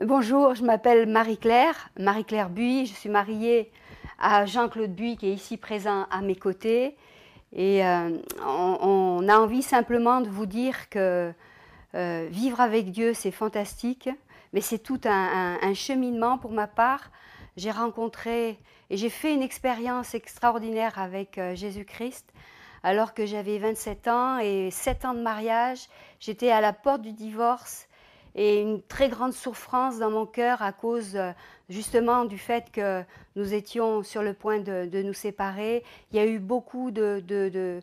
Bonjour, je m'appelle Marie-Claire Buy. Je suis mariée à Jean-Claude Buy qui est ici présent à mes côtés. Et on a envie simplement de vous dire que vivre avec Dieu, c'est fantastique, mais c'est tout un cheminement pour ma part. J'ai rencontré et j'ai fait une expérience extraordinaire avec Jésus-Christ. Alors que j'avais 27 ans et 7 ans de mariage, j'étais à la porte du divorce et une très grande souffrance dans mon cœur à cause justement du fait que nous étions sur le point de nous séparer. Il y a eu beaucoup de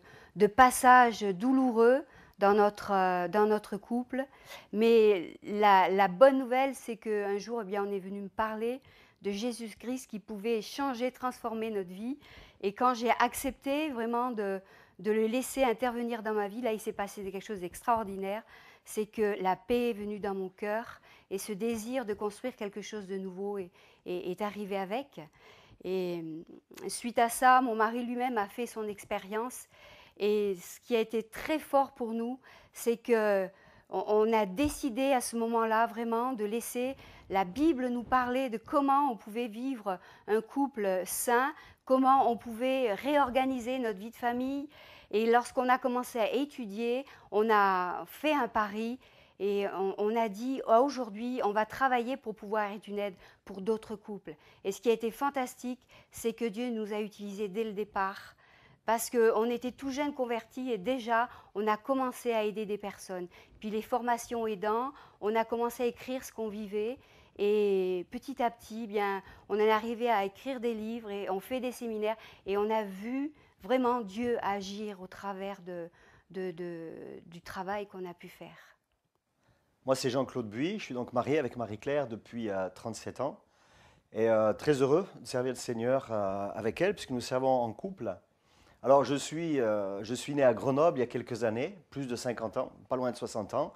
passages douloureux dans notre couple. Mais la bonne nouvelle, c'est qu'un jour, eh bien, on est venu me parler de Jésus-Christ qui pouvait changer, transformer notre vie. Et quand j'ai accepté vraiment de le laisser intervenir dans ma vie, là, il s'est passé quelque chose d'extraordinaire. C'est que la paix est venue dans mon cœur et ce désir de construire quelque chose de nouveau est arrivé avec. Et suite à ça, mon mari lui-même a fait son expérience. Et ce qui a été très fort pour nous, c'est que on a décidé à ce moment-là vraiment de laisser la Bible nous parler de comment on pouvait vivre un couple sain, comment on pouvait réorganiser notre vie de famille. Et lorsqu'on a commencé à étudier, on a fait un pari et on a dit aujourd'hui, on va travailler pour pouvoir être une aide pour d'autres couples. Et ce qui a été fantastique, c'est que Dieu nous a utilisés dès le départ parce qu'on était tout jeunes convertis et déjà on a commencé à aider des personnes. Puis les formations aidant, on a commencé à écrire ce qu'on vivait et petit à petit, bien, on en est arrivé à écrire des livres et on fait des séminaires et on a vu vraiment Dieu agir au travers du travail qu'on a pu faire. Moi, c'est Jean-Claude Buy. Je suis donc marié avec Marie-Claire depuis 37 ans et très heureux de servir le Seigneur avec elle puisque nous servons en couple. Alors, je suis né à Grenoble il y a quelques années, plus de 50 ans, pas loin de 60 ans.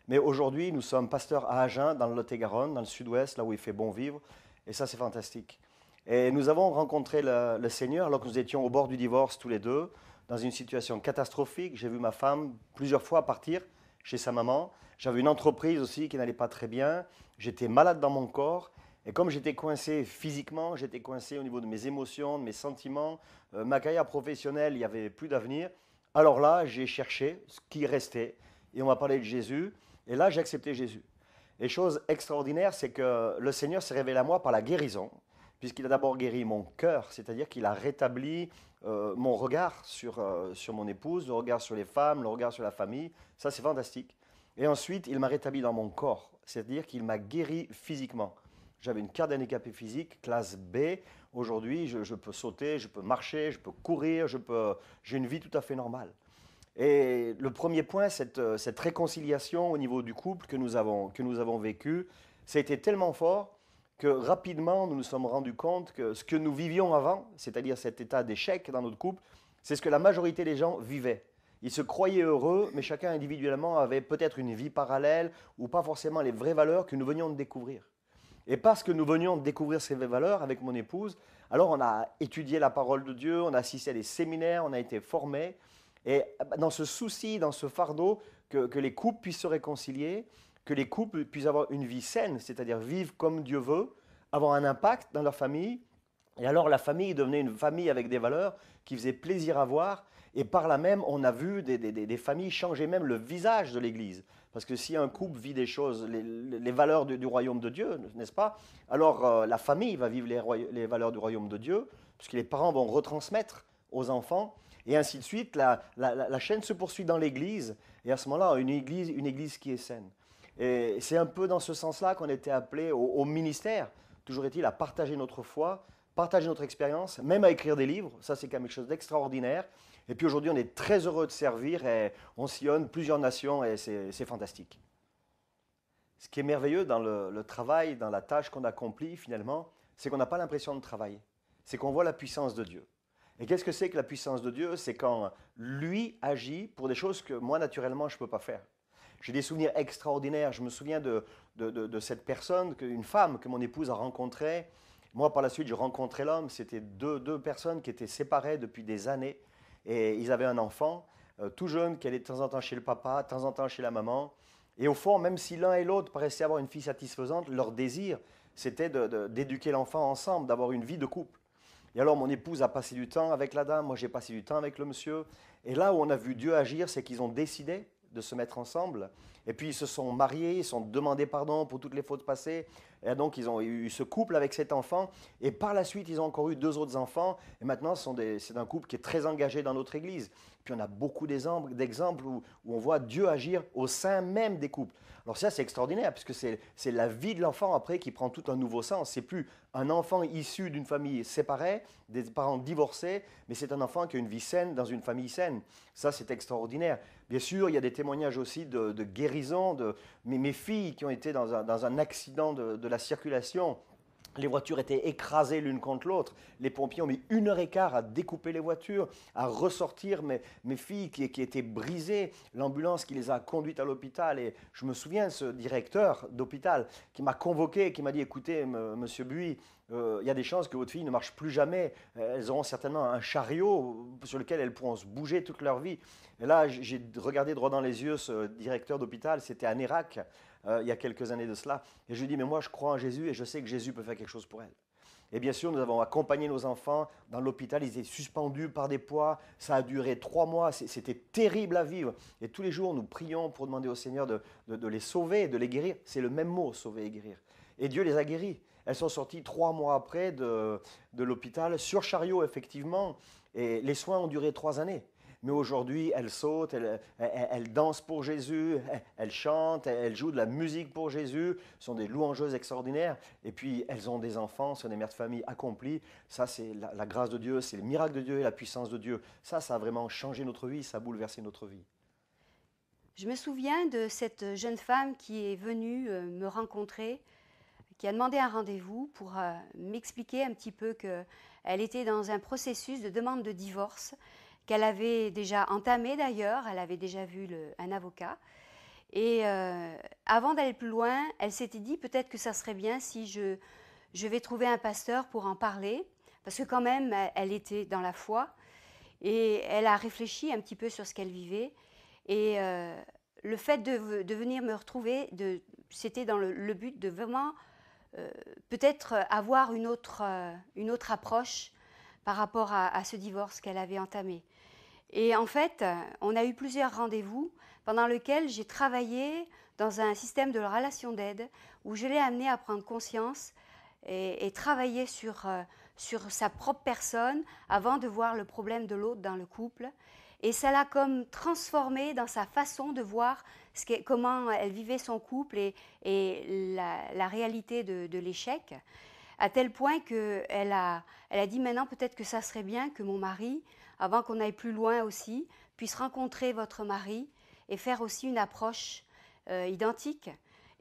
Mais aujourd'hui, nous sommes pasteurs à Agen, dans le Lot-et-Garonne, dans le sud-ouest, là où il fait bon vivre. Et ça, c'est fantastique. Et nous avons rencontré le Seigneur alors que nous étions au bord du divorce tous les deux, dans une situation catastrophique. J'ai vu ma femme plusieurs fois partir chez sa maman. J'avais une entreprise aussi qui n'allait pas très bien. J'étais malade dans mon corps. Et comme j'étais coincé physiquement, j'étais coincé au niveau de mes émotions, de mes sentiments, ma carrière professionnelle, il n'y avait plus d'avenir. Alors là, j'ai cherché ce qui restait. Et on m'a parlé de Jésus. Et là, j'ai accepté Jésus. Et chose extraordinaire, c'est que le Seigneur s'est révélé à moi par la guérison, puisqu'il a d'abord guéri mon cœur, c'est-à-dire qu'il a rétabli mon regard sur mon épouse, le regard sur les femmes, le regard sur la famille. Ça, c'est fantastique. Et ensuite, il m'a rétabli dans mon corps, c'est-à-dire qu'il m'a guéri physiquement. J'avais une carte d'handicapé physique, classe B. Aujourd'hui, je peux sauter, je peux marcher, je peux courir, j'ai une vie tout à fait normale. Et le premier point, cette réconciliation au niveau du couple que nous avons vécu, ça a été tellement fort que rapidement, nous nous sommes rendus compte que ce que nous vivions avant, c'est-à-dire cet état d'échec dans notre couple, c'est ce que la majorité des gens vivaient. Ils se croyaient heureux, mais chacun individuellement avait peut-être une vie parallèle ou pas forcément les vraies valeurs que nous venions de découvrir. Et parce que nous venions de découvrir ces vraies valeurs avec mon épouse, alors on a étudié la parole de Dieu, on a assisté à des séminaires, on a été formés. Et dans ce souci, dans ce fardeau, que les couples puissent se réconcilier, que les couples puissent avoir une vie saine, c'est-à-dire vivre comme Dieu veut, avoir un impact dans leur famille. Et alors la famille devenait une famille avec des valeurs qui faisaient plaisir à voir. Et par là même, on a vu des familles changer même le visage de l'Église. Parce que si un couple vit des choses, les valeurs du royaume de Dieu, n'est-ce pas? Alors la famille va vivre les valeurs du royaume de Dieu, puisque les parents vont retransmettre aux enfants. Et ainsi de suite, la chaîne se poursuit dans l'Église, et à ce moment-là, une église qui est saine. Et c'est un peu dans ce sens-là qu'on était appelé au ministère, toujours est-il, à partager notre foi, partager notre expérience, même à écrire des livres, ça c'est quand même quelque chose d'extraordinaire. Et puis aujourd'hui, on est très heureux de servir, et on sillonne plusieurs nations, et c'est fantastique. Ce qui est merveilleux dans le travail, dans la tâche qu'on accomplit finalement, c'est qu'on n'a pas l'impression de travailler, c'est qu'on voit la puissance de Dieu. Et qu'est-ce que c'est que la puissance de Dieu? C'est quand lui agit pour des choses que moi, naturellement, je ne peux pas faire. J'ai des souvenirs extraordinaires. Je me souviens de cette personne, une femme que mon épouse a rencontrée. Moi, par la suite, j'ai rencontré l'homme. C'était deux personnes qui étaient séparées depuis des années. Et ils avaient un enfant, tout jeune, qui allait de temps en temps chez le papa, de temps en temps chez la maman. Et au fond, même si l'un et l'autre paraissaient avoir une vie satisfaisante, leur désir, c'était d'éduquer l'enfant ensemble, d'avoir une vie de couple. Et alors mon épouse a passé du temps avec la dame, moi j'ai passé du temps avec le monsieur. Et là où on a vu Dieu agir, c'est qu'ils ont décidé de se mettre ensemble. Et puis ils se sont mariés, ils se sont demandé pardon pour toutes les fautes passées. Et donc ils ont eu ce couple avec cet enfant. Et par la suite, ils ont encore eu 2 autres enfants. Et maintenant, c'est un couple qui est très engagé dans notre Église. Puis on a beaucoup d'exemples où on voit Dieu agir au sein même des couples. Alors ça, c'est extraordinaire, parce que c'est la vie de l'enfant après qui prend tout un nouveau sens. C'est plus un enfant issu d'une famille séparée, des parents divorcés, mais c'est un enfant qui a une vie saine dans une famille saine. Ça, c'est extraordinaire. Bien sûr, il y a des témoignages aussi de guérison, de mes filles qui ont été dans un accident de la circulation. Les voitures étaient écrasées l'une contre l'autre. Les pompiers ont mis 1 heure et quart à découper les voitures, à ressortir mes filles qui étaient brisées. L'ambulance qui les a conduites à l'hôpital. Et je me souviens de ce directeur d'hôpital qui m'a convoqué, qui m'a dit, écoutez, monsieur Buis, il y a des chances que votre fille ne marche plus jamais. Elles auront certainement un chariot sur lequel elles pourront se bouger toute leur vie. Et là, j'ai regardé droit dans les yeux ce directeur d'hôpital, c'était à Nérac, il y a quelques années de cela. Et je lui ai dit, mais moi je crois en Jésus et je sais que Jésus peut faire quelque chose pour elle. Et bien sûr, nous avons accompagné nos enfants dans l'hôpital, ils étaient suspendus par des poids, ça a duré 3 mois, c'était terrible à vivre. Et tous les jours, nous prions pour demander au Seigneur de les sauver, de les guérir. C'est le même mot, sauver et guérir. Et Dieu les a guéris. Elles sont sorties 3 mois après de l'hôpital, sur chariot effectivement, et les soins ont duré 3 années. Mais aujourd'hui, elles sautent, elles dansent pour Jésus, elles chantent, elles jouent de la musique pour Jésus, sont des louangeuses extraordinaires. Et puis, elles ont des enfants, sont des mères de famille accomplies. Ça, c'est la grâce de Dieu, c'est le miracle de Dieu et la puissance de Dieu. Ça a vraiment changé notre vie, ça a bouleversé notre vie. Je me souviens de cette jeune femme qui est venue me rencontrer, qui a demandé un rendez-vous pour m'expliquer un petit peu qu'elle était dans un processus de demande de divorce qu'elle avait déjà entamé d'ailleurs, elle avait déjà vu un avocat. Et avant d'aller plus loin, elle s'était dit peut-être que ça serait bien si je vais trouver un pasteur pour en parler, parce que quand même, elle était dans la foi, et elle a réfléchi un petit peu sur ce qu'elle vivait. Et le fait de venir me retrouver, c'était dans le but de vraiment peut-être avoir une autre approche par rapport à ce divorce qu'elle avait entamé. Et en fait, on a eu plusieurs rendez-vous pendant lesquels j'ai travaillé dans un système de relation d'aide où je l'ai amenée à prendre conscience et travailler sur sa propre personne avant de voir le problème de l'autre dans le couple. Et ça l'a comme transformée dans sa façon de voir comment elle vivait son couple et la réalité de l'échec, à tel point qu'elle a dit maintenant peut-être que ça serait bien que mon mari, avant qu'on aille plus loin aussi, puisse rencontrer votre mari et faire aussi une approche identique.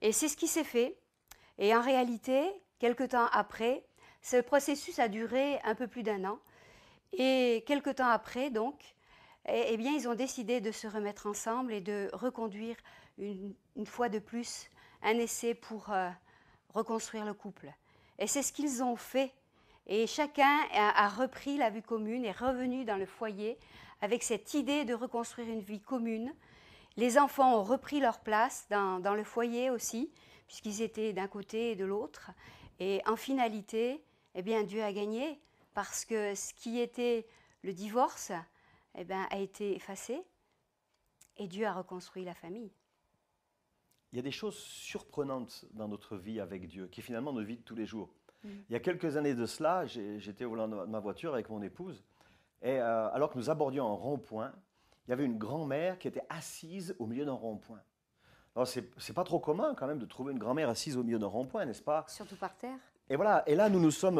Et c'est ce qui s'est fait. Et en réalité, quelque temps après, ce processus a duré un peu plus d'1 an. Et quelque temps après, donc, eh bien, ils ont décidé de se remettre ensemble et de reconduire une fois de plus un essai pour reconstruire le couple. Et c'est ce qu'ils ont fait. Et chacun a repris la vie commune, est revenu dans le foyer avec cette idée de reconstruire une vie commune. Les enfants ont repris leur place dans le foyer aussi, puisqu'ils étaient d'un côté et de l'autre. Et en finalité, eh bien, Dieu a gagné, parce que ce qui était le divorce, eh bien, a été effacé, et Dieu a reconstruit la famille. Il y a des choses surprenantes dans notre vie avec Dieu, qui est finalement notre vie de tous les jours. Il y a quelques années de cela, j'étais au volant de ma voiture avec mon épouse, et alors que nous abordions un rond-point, il y avait une grand-mère qui était assise au milieu d'un rond-point. Alors, c'est pas trop commun quand même de trouver une grand-mère assise au milieu d'un rond-point, n'est-ce pas? Surtout par terre. Et voilà, et là nous sommes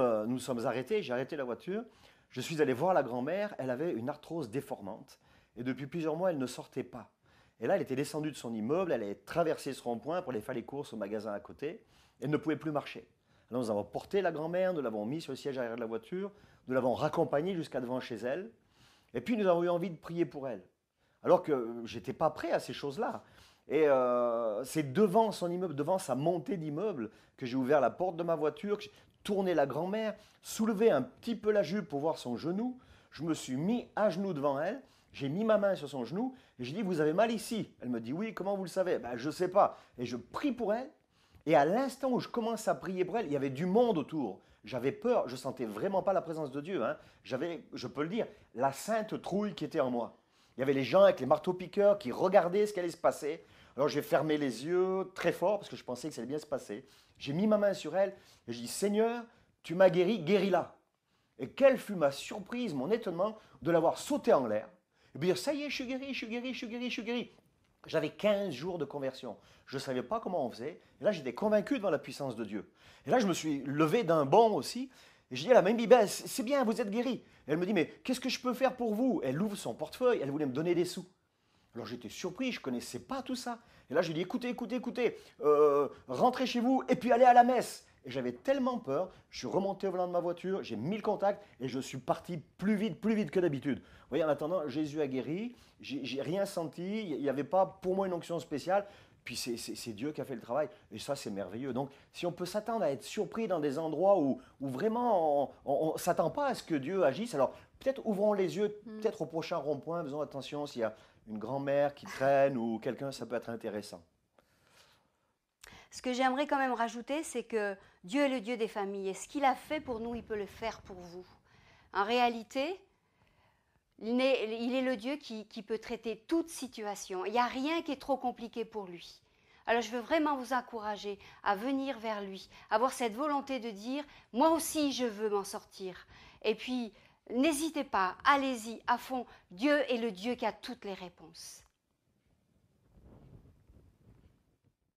arrêtés, j'ai arrêté la voiture, je suis allé voir la grand-mère, elle avait une arthrose déformante, et depuis plusieurs mois elle ne sortait pas. Et là elle était descendue de son immeuble, elle avait traversé ce rond-point pour aller faire les courses au magasin à côté, elle ne pouvait plus marcher. Alors nous avons porté la grand-mère, nous l'avons mis sur le siège arrière de la voiture, nous l'avons raccompagnée jusqu'à devant chez elle, et puis nous avons eu envie de prier pour elle. Alors que je n'étais pas prêt à ces choses-là. Et c'est devant son immeuble, devant sa montée d'immeuble, que j'ai ouvert la porte de ma voiture, que j'ai tourné la grand-mère, soulevé un petit peu la jupe pour voir son genou. Je me suis mis à genoux devant elle J'ai mis ma main sur son genou et j'ai dit, vous avez mal ici. Elle me dit, oui, comment vous le savez? Ben, je ne sais pas. Et je prie pour elle. Et à l'instant où je commence à prier pour elle, il y avait du monde autour. J'avais peur, je sentais vraiment pas la présence de Dieu, hein. J'avais, je peux le dire, la sainte trouille qui était en moi. Il y avait les gens avec les marteaux-piqueurs qui regardaient ce qui allait se passer. Alors j'ai fermé les yeux très fort parce que je pensais que ça allait bien se passer. J'ai mis ma main sur elle et j'ai dit, Seigneur, tu m'as guéri, guéris-la. Et quelle fut ma surprise, mon étonnement de l'avoir sauté en l'air. Et de dire, ça y est, je suis guéri, je suis guéri, je suis guéri, je suis guéri. J'avais 15 jours de conversion. Je ne savais pas comment on faisait. Et là, j'étais convaincu devant la puissance de Dieu. Et là, je me suis levé d'un bond aussi. Et j'ai dit à la même Bible, c'est bien, vous êtes guéri. Et elle me dit, mais qu'est-ce que je peux faire pour vous? Elle ouvre son portefeuille, elle voulait me donner des sous. Alors j'étais surpris, je ne connaissais pas tout ça. Et là, je lui ai dit, écoutez, écoutez, écoutez, rentrez chez vous et puis allez à la messe. Et j'avais tellement peur, je suis remonté au volant de ma voiture, j'ai mis le contact et je suis parti plus vite que d'habitude. Vous voyez, en attendant, Jésus a guéri, j'ai rien senti, il n'y avait pas pour moi une onction spéciale. Puis c'est Dieu qui a fait le travail. Et ça, c'est merveilleux. Donc, si on peut s'attendre à être surpris dans des endroits où vraiment on ne s'attend pas à ce que Dieu agisse, alors peut-être ouvrons les yeux, peut-être au prochain rond-point, faisons attention s'il y a une grand-mère qui traîne ou quelqu'un, ça peut être intéressant. Ce que j'aimerais quand même rajouter, c'est que Dieu est le Dieu des familles. Et ce qu'il a fait pour nous, il peut le faire pour vous. En réalité, il est le Dieu qui peut traiter toute situation. Il n'y a rien qui est trop compliqué pour lui. Alors je veux vraiment vous encourager à venir vers lui, avoir cette volonté de dire, moi aussi je veux m'en sortir. Et puis, n'hésitez pas, allez-y à fond. Dieu est le Dieu qui a toutes les réponses.